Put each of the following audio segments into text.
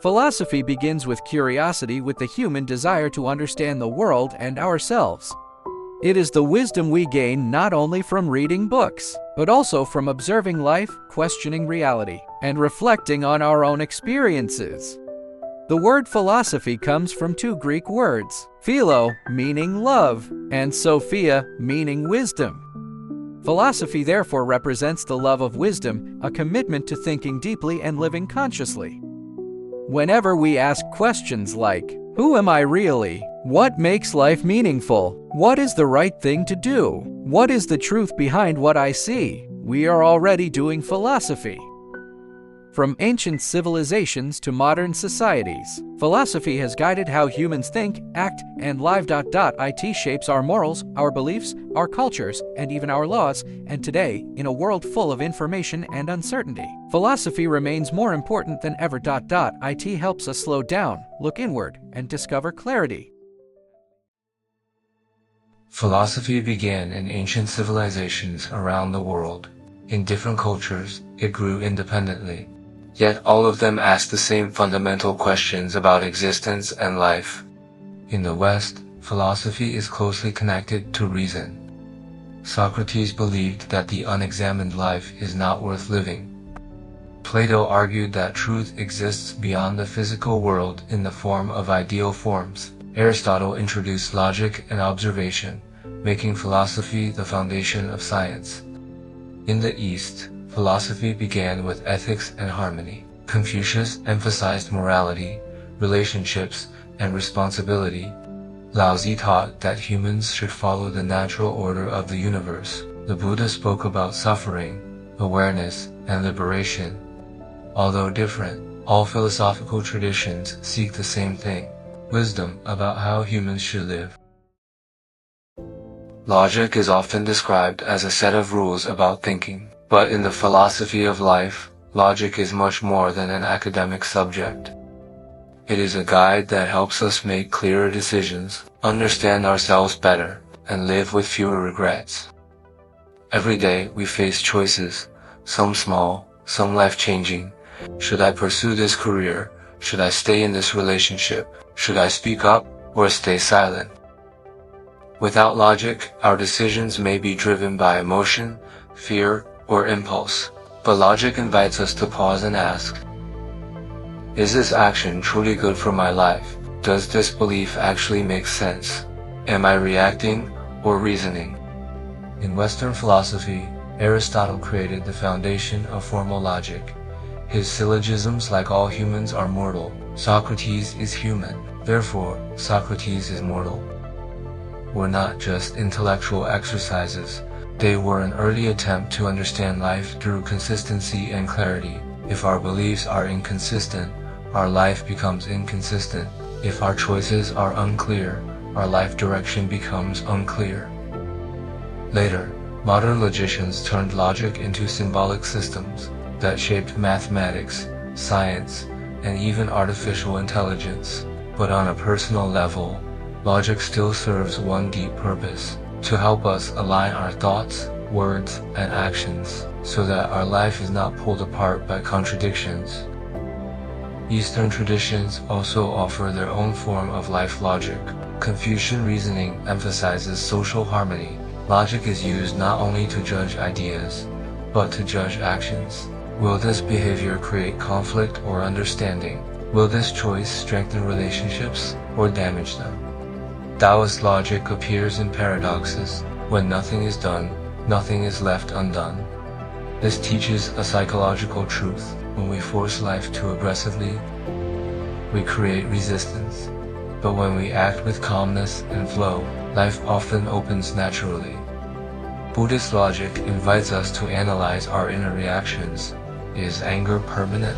Philosophy begins with curiosity, with the human desire to understand the world and ourselves. It is the wisdom we gain not only from reading books, but also from observing life, questioning reality, and reflecting on our own experiences. The word philosophy comes from two Greek words, philo, meaning love, and sophia, meaning wisdom. Philosophy therefore represents the love of wisdom, a commitment to thinking deeply and living consciously. Whenever we ask questions like, who am I really? What makes life meaningful? What is the right thing to do? What is the truth behind what I see? We are already doing philosophy. From ancient civilizations to modern societies, philosophy has guided how humans think, act, and live. It shapes our morals, our beliefs, our cultures, and even our laws, and today, in a world full of information and uncertainty, philosophy remains more important than ever. It helps us slow down, look inward, and discover clarity. Philosophy began in ancient civilizations around the world. In different cultures, it grew independently. Yet all of them ask the same fundamental questions about existence and life. In the West, philosophy is closely connected to reason. Socrates believed that the unexamined life is not worth living. Plato argued that truth exists beyond the physical world in the form of ideal forms. Aristotle introduced logic and observation, making philosophy the foundation of science. In the East, philosophy began with ethics and harmony. Confucius emphasized morality, relationships, and responsibility. Laozi taught that humans should follow the natural order of the universe. The Buddha spoke about suffering, awareness, and liberation. Although different, all philosophical traditions seek the same thing: wisdom about how humans should live. Logic is often described as a set of rules about thinking. But in the philosophy of life, logic is much more than an academic subject. It is a guide that helps us make clearer decisions, understand ourselves better, and live with fewer regrets. Every day we face choices, some small, some life-changing. Should I pursue this career? Should I stay in this relationship? Should I speak up or stay silent? Without logic, our decisions may be driven by emotion, fear, or impulse, but logic invites us to pause and ask, is this action truly good for my life? Does this belief actually make sense? Am I reacting or reasoning? In Western philosophy, Aristotle created the foundation of formal logic. His syllogisms, like all humans, are mortal. Socrates is human, therefore Socrates is mortal. Were not just intellectual exercises. They were an early attempt to understand life through consistency and clarity. If our beliefs are inconsistent, our life becomes inconsistent. If our choices are unclear, our life direction becomes unclear. Later, modern logicians turned logic into symbolic systems that shaped mathematics, science, and even artificial intelligence. But on a personal level, logic still serves one deep purpose: to help us align our thoughts, words, and actions, so that our life is not pulled apart by contradictions. Eastern traditions also offer their own form of life logic. Confucian reasoning emphasizes social harmony. Logic is used not only to judge ideas, but to judge actions. Will this behavior create conflict or understanding? Will this choice strengthen relationships or damage them? Taoist logic appears in paradoxes. When nothing is done, nothing is left undone. This teaches a psychological truth. When we force life too aggressively, we create resistance. But when we act with calmness and flow, life often opens naturally. Buddhist logic invites us to analyze our inner reactions. Is anger permanent?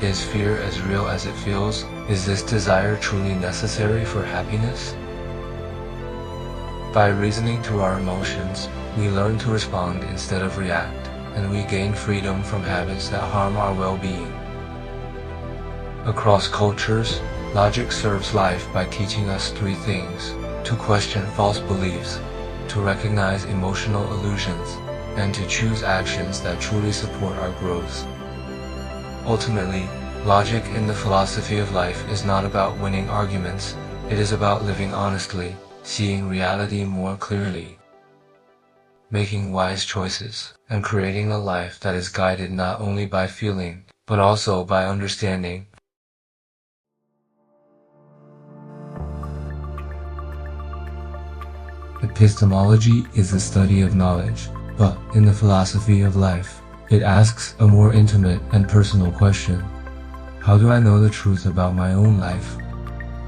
Is fear as real as it feels? Is this desire truly necessary for happiness? By reasoning through our emotions, we learn to respond instead of react, and we gain freedom from habits that harm our well-being. Across cultures, logic serves life by teaching us three things: to question false beliefs, to recognize emotional illusions, and to choose actions that truly support our growth. Ultimately, Logic in the philosophy of life is not about winning arguments, it is about living honestly, seeing reality more clearly, making wise choices, and creating a life that is guided not only by feeling, but also by understanding. Epistemology is the study of knowledge, but in the philosophy of life, it asks a more intimate and personal question. How do I know the truth about my own life?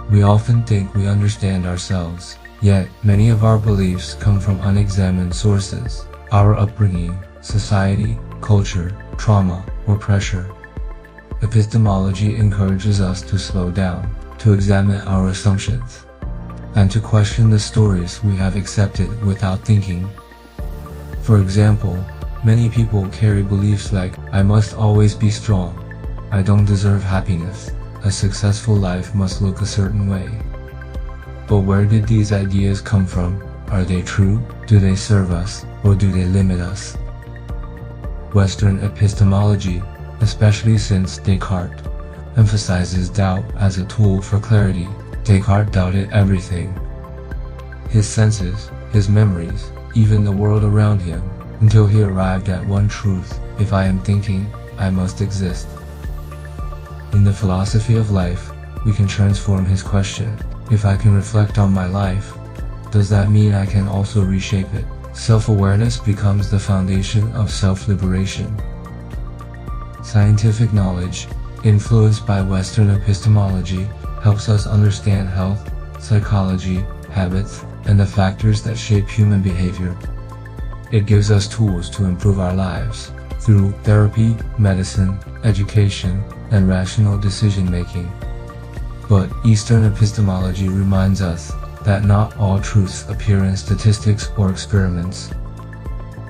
We often think we understand ourselves, yet many of our beliefs come from unexamined sources, our upbringing, society, culture, trauma, or pressure. Epistemology encourages us to slow down, to examine our assumptions, and to question the stories we have accepted without thinking. For example, many people carry beliefs like, I must always be strong, I don't deserve happiness, a successful life must look a certain way. But where did these ideas come from? Are they true? Do they serve us, or do they limit us? Western epistemology, especially since Descartes, emphasizes doubt as a tool for clarity. Descartes doubted everything. His senses, his memories, even the world around him, until he arrived at one truth: if I am thinking, I must exist. In the philosophy of life, we can transform his question. If I can reflect on my life, does that mean I can also reshape it? Self-awareness becomes the foundation of self-liberation. Scientific knowledge, influenced by Western epistemology, helps us understand health, psychology, habits, and the factors that shape human behavior. It gives us tools to improve our lives through therapy, medicine, education, and rational decision-making. But Eastern epistemology reminds us that not all truths appear in statistics or experiments.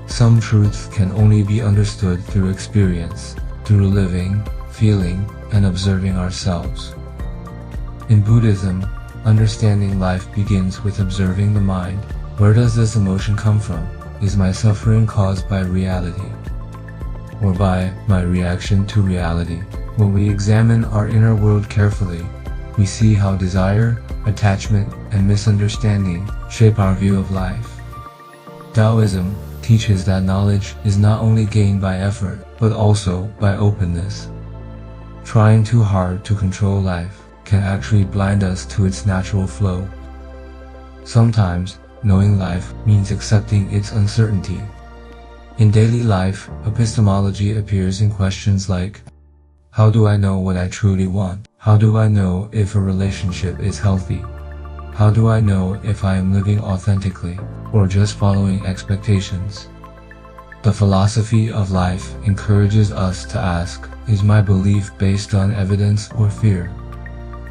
Some truths can only be understood through experience, through living, feeling, and observing ourselves. In Buddhism, understanding life begins with observing the mind. Where does this emotion come from? Is my suffering caused by reality, or by my reaction to reality? When we examine our inner world carefully, we see how desire, attachment, and misunderstanding shape our view of life. Taoism teaches that knowledge is not only gained by effort, but also by openness. Trying too hard to control life can actually blind us to its natural flow. Sometimes, knowing life means accepting its uncertainty. In daily life, epistemology appears in questions like, how do I know what I truly want? How do I know if a relationship is healthy? How do I know if I am living authentically, or just following expectations? The philosophy of life encourages us to ask, is my belief based on evidence or fear?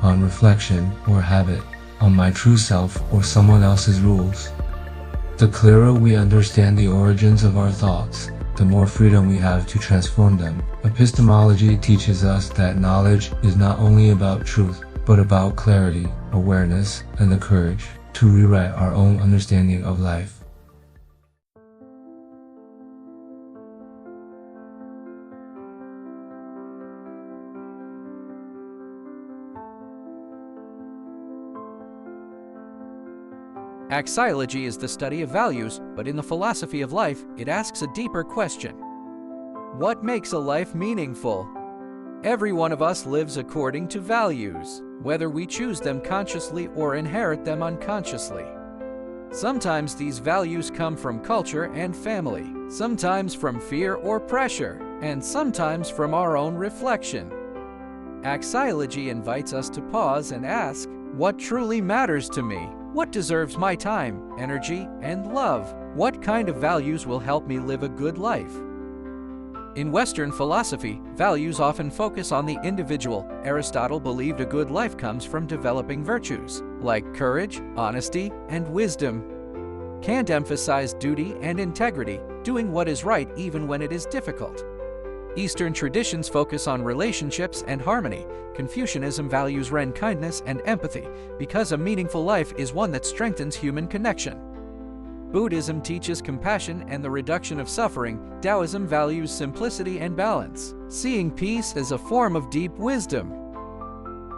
On reflection or habit? On my true self or someone else's rules? The clearer we understand the origins of our thoughts, the more freedom we have to transform them. Epistemology teaches us that knowledge is not only about truth, but about clarity, awareness, and the courage to rewrite our own understanding of life. Axiology is the study of values, but in the philosophy of life, it asks a deeper question. What makes a life meaningful? Every one of us lives according to values, whether we choose them consciously or inherit them unconsciously. Sometimes these values come from culture and family, sometimes from fear or pressure, and sometimes from our own reflection. Axiology invites us to pause and ask, what truly matters to me? What deserves my time, energy, and love? What kind of values will help me live a good life? In Western philosophy, values often focus on the individual. Aristotle believed a good life comes from developing virtues, like courage, honesty, and wisdom. Kant emphasized duty and integrity, doing what is right even when it is difficult. Eastern traditions focus on relationships and harmony. Confucianism values kindness and empathy, because a meaningful life is one that strengthens human connection. Buddhism teaches compassion and the reduction of suffering, Taoism values simplicity and balance, seeing peace as a form of deep wisdom.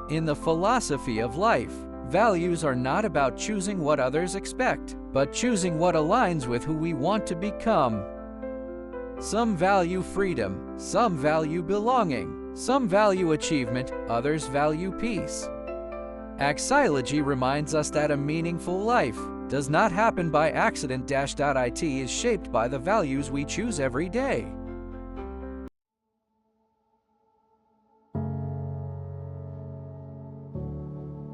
In the philosophy of life, values are not about choosing what others expect, but choosing what aligns with who we want to become. Some value freedom, some value belonging, some value achievement, others value peace. Axiology reminds us that a meaningful life does not happen by accident. It is shaped by the values we choose every day.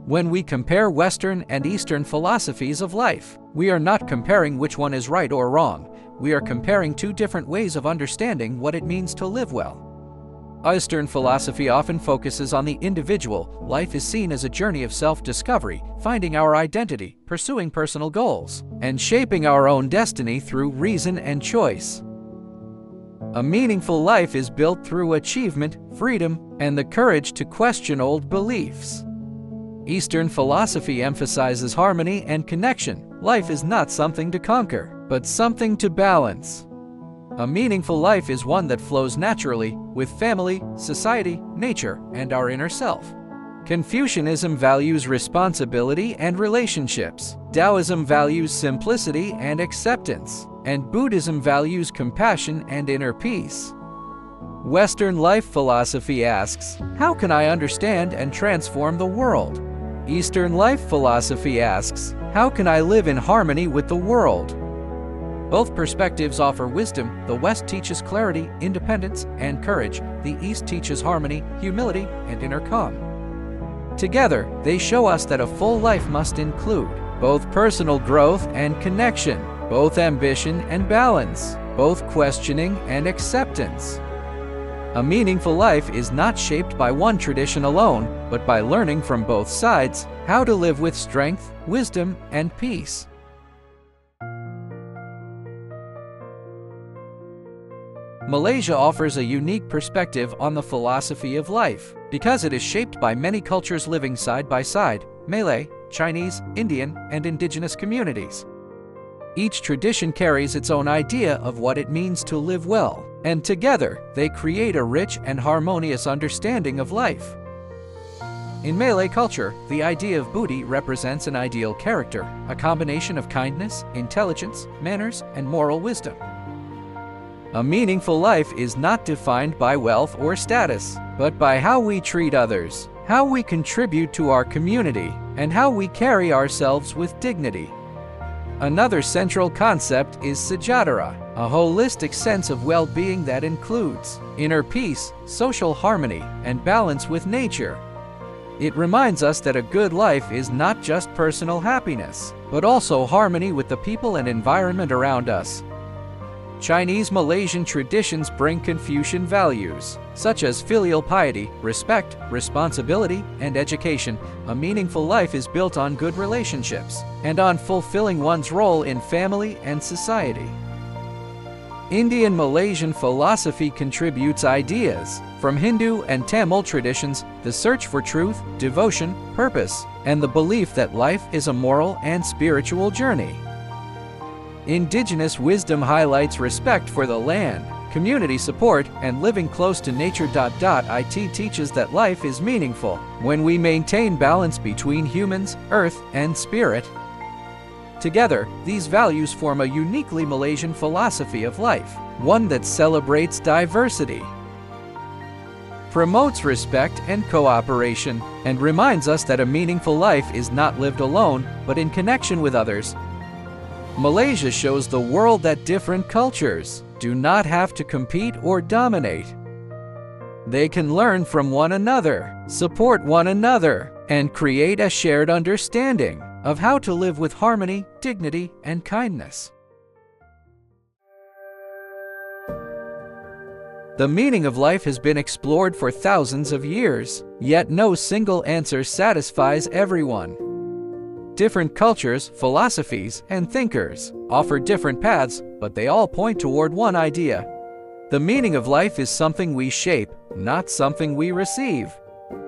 When we compare Western and Eastern philosophies of life, we are not comparing which one is right or wrong. We are comparing two different ways of understanding what it means to live well. Eastern philosophy often focuses on the individual. Life is seen as a journey of self-discovery, finding our identity, pursuing personal goals, and shaping our own destiny through reason and choice. A meaningful life is built through achievement, freedom, and the courage to question old beliefs. Eastern philosophy emphasizes harmony and connection. Life is not something to conquer, but something to balance. A meaningful life is one that flows naturally with family, society, nature, and our inner self. Confucianism values responsibility and relationships. Taoism values simplicity and acceptance. And Buddhism values compassion and inner peace. Western life philosophy asks, how can I understand and transform the world? Eastern life philosophy asks, how can I live in harmony with the world? Both perspectives offer wisdom. The West teaches clarity, independence, and courage. The East teaches harmony, humility, and inner calm. Together, they show us that a full life must include both personal growth and connection, both ambition and balance, both questioning and acceptance. A meaningful life is not shaped by one tradition alone, but by learning from both sides how to live with strength, wisdom, and peace. Malaysia offers a unique perspective on the philosophy of life because it is shaped by many cultures living side by side: Malay, Chinese, Indian, and indigenous communities. Each tradition carries its own idea of what it means to live well, and together they create a rich and harmonious understanding of life. In Malay culture, the idea of Budi represents an ideal character, a combination of kindness, intelligence, manners, and moral wisdom. A meaningful life is not defined by wealth or status, but by how we treat others, how we contribute to our community, and how we carry ourselves with dignity. Another central concept is Sejahtera, a holistic sense of well-being that includes inner peace, social harmony, and balance with nature. It reminds us that a good life is not just personal happiness, but also harmony with the people and environment around us. Chinese Malaysian traditions bring Confucian values, such as filial piety, respect, responsibility, and education. A meaningful life is built on good relationships and on fulfilling one's role in family and society. Indian Malaysian philosophy contributes ideas from Hindu and Tamil traditions, the search for truth, devotion, purpose, and the belief that life is a moral and spiritual journey. Indigenous wisdom highlights respect for the land, community support, and living close to nature. It teaches that life is meaningful when we maintain balance between humans, earth, and spirit. Together, these values form a uniquely Malaysian philosophy of life, one that celebrates diversity, promotes respect and cooperation, and reminds us that a meaningful life is not lived alone, but in connection with others. Malaysia shows the world that different cultures do not have to compete or dominate. They can learn from one another, support one another, and create a shared understanding of how to live with harmony, dignity, and kindness. The meaning of life has been explored for thousands of years, yet no single answer satisfies everyone. Different cultures, philosophies, and thinkers offer different paths, but they all point toward one idea. The meaning of life is something we shape, not something we receive.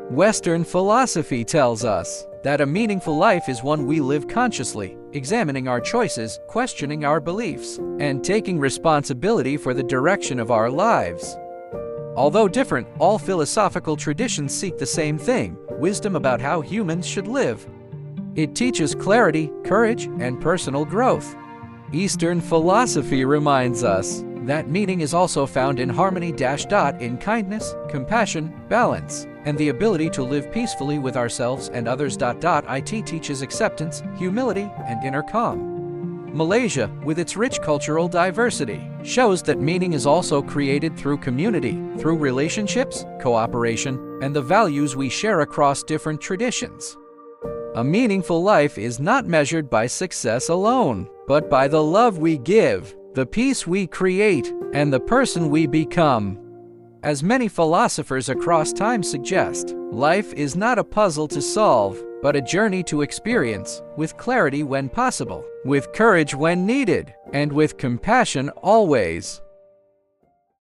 Western philosophy tells us that a meaningful life is one we live consciously, examining our choices, questioning our beliefs, and taking responsibility for the direction of our lives. Although different, all philosophical traditions seek the same thing: wisdom about how humans should live. It teaches clarity, courage, and personal growth. Eastern philosophy reminds us that meaning is also found in harmony in kindness, compassion, balance, and the ability to live peacefully with ourselves and others. It teaches acceptance, humility, and inner calm. Malaysia, with its rich cultural diversity, shows that meaning is also created through community, through relationships, cooperation, and the values we share across different traditions. A meaningful life is not measured by success alone, but by the love we give, the peace we create, and the person we become. As many philosophers across time suggest, life is not a puzzle to solve, but a journey to experience, with clarity when possible, with courage when needed, and with compassion always.